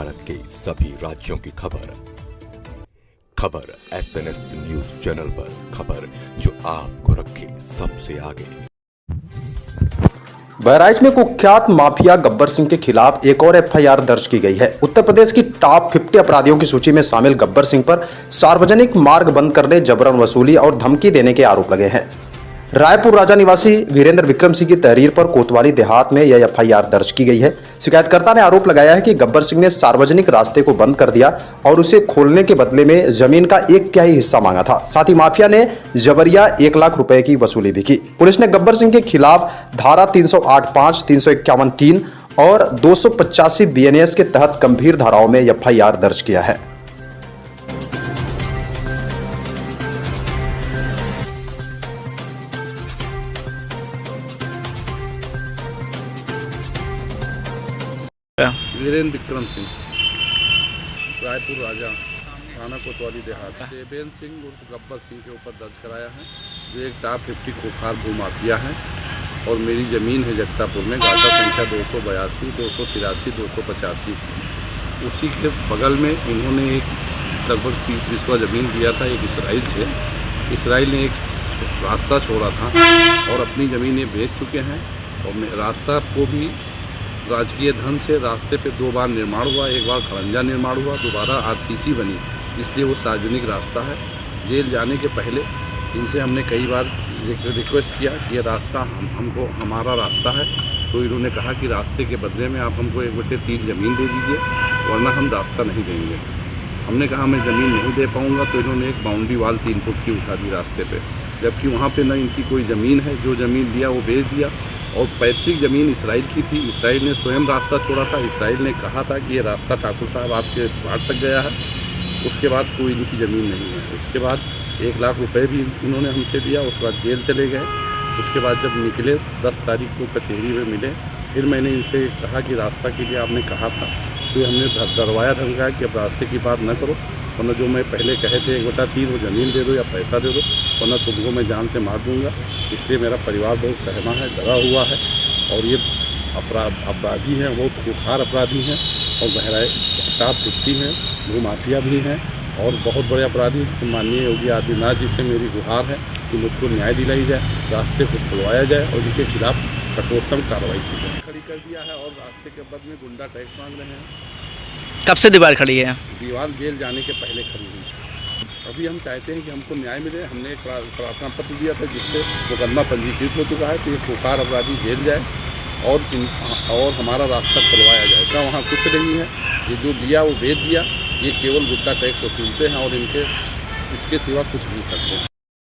भारत के सभी राज्यों की खबर SNS न्यूज चैनल पर, खबर जो आपको रखे सबसे आगे। बहराइच में कुख्यात माफिया गब्बर सिंह के खिलाफ एक और एफआईआर दर्ज की गई है। उत्तर प्रदेश की टॉप 50 अपराधियों की सूची में शामिल गब्बर सिंह पर सार्वजनिक मार्ग बंद करने, जबरन वसूली और धमकी देने के आरोप लगे हैं। रायपुर राजा निवासी वीरेंद्र विक्रम सिंह की तहरीर पर कोतवाली देहात में यह एफआईआर दर्ज की गई है। शिकायतकर्ता ने आरोप लगाया है कि गब्बर सिंह ने सार्वजनिक रास्ते को बंद कर दिया और उसे खोलने के बदले में जमीन का 1/3 हिस्सा मांगा था। साथ ही माफिया ने जबरिया 1 लाख रुपए की वसूली भी की। पुलिस ने गब्बर सिंह के खिलाफ धारा 308(5), 351(3) और 285 BNS के तहत गंभीर धाराओं में एफआईआर दर्ज किया है। वीरेंद्र विक्रम सिंह, रायपुर राजा, थाना कोतवाली देहात। देवेंद्र सिंह उर्फ गब्बर सिंह के ऊपर दर्ज कराया है, जो एक टॉप 50 खुखार भूमाफिया है। और मेरी ज़मीन है जगतापुर में, गाटा संख्या 282, 283, 285। उसी के बगल में इन्होंने एक लगभग 30 बिस्वा ज़मीन दिया था एक इसराइल से। इसराइल ने एक रास्ता छोड़ा था और अपनी ज़मीन ये बेच चुके हैं। और रास्ता को भी राजकीय धन से रास्ते पे 2 बार निर्माण हुआ, एक बार खड़ंजा निर्माण हुआ, दोबारा RCC बनी, इसलिए वो सार्वजनिक रास्ता है। जेल जाने के पहले इनसे हमने कई बार रिक्वेस्ट किया कि ये रास्ता हमको हमारा रास्ता है, तो इन्होंने कहा कि रास्ते के बदले में आप हमको 1/3 ज़मीन दे दीजिए, वरना हम रास्ता नहीं देंगे। हमने कहा मैं ज़मीन नहीं दे पाऊँगा, तो इन्होंने एक बाउंड्री वाल 3 फुट की उठा दी रास्ते पर, जबकि वहाँ पर न इनकी कोई ज़मीन है। जो ज़मीन दिया वो बेच दिया। और पैतृक ज़मीन इसराइल की थी। इसराइल ने स्वयं रास्ता छोड़ा था। इसराइल ने कहा था कि ये रास्ता ठाकुर साहब आपके बाहर तक गया है। उसके बाद कोई इनकी ज़मीन नहीं है। उसके बाद 1 लाख रुपए भी इन्होंने हमसे दिया। उसके बाद जेल चले गए। उसके बाद जब निकले 10 तारीख को कचहरी में मिले, फिर मैंने इनसे कहा कि रास्ता के लिए आपने कहा था, तो हमने डरवाया धमकाया कि अब रास्ते की बात न करो, वरना जो मैं पहले कहे थे 1/3 वो ज़मीन दे दो या पैसा दे दो, वरना तुमको मैं जान से मार दूँगा। इसलिए मेरा परिवार बहुत सहमा है, डरा हुआ है। और ये अपराधी हैं, बहुत खुखार अपराधी हैं और बहराइच टॉप 50 हैं, भूमाफिया भी हैं और बहुत बड़े अपराधी। माननीय योगी आदित्यनाथ जी से मेरी गुहार है कि मुझको न्याय दिलाई जाए, रास्ते को खुलवाया जाए और इनके खिलाफ कठोरतम कार्रवाई की जाए। खड़ी कर दिया है और रास्ते के बदले में गुंडा टैक्स मांग रहे हैं। कब से दीवार खड़ी है? दीवार जेल जाने के पहले खड़ी हुई। अभी हम चाहते हैं कि हमको न्याय मिले। हमने एक प्रार्थना पत्र दिया था जिसपे मुकदमा पंजीकृत हो चुका है, तो ये खुखार अपराधी जेल जाए और हमारा रास्ता खुलवाया जाए। क्या वहाँ कुछ नहीं है, ये जो दिया वो बेच दिया। ये केवल गुट्टा टैक्स वसूलते हैं और इसके सिवा कुछ नहीं करते हैं।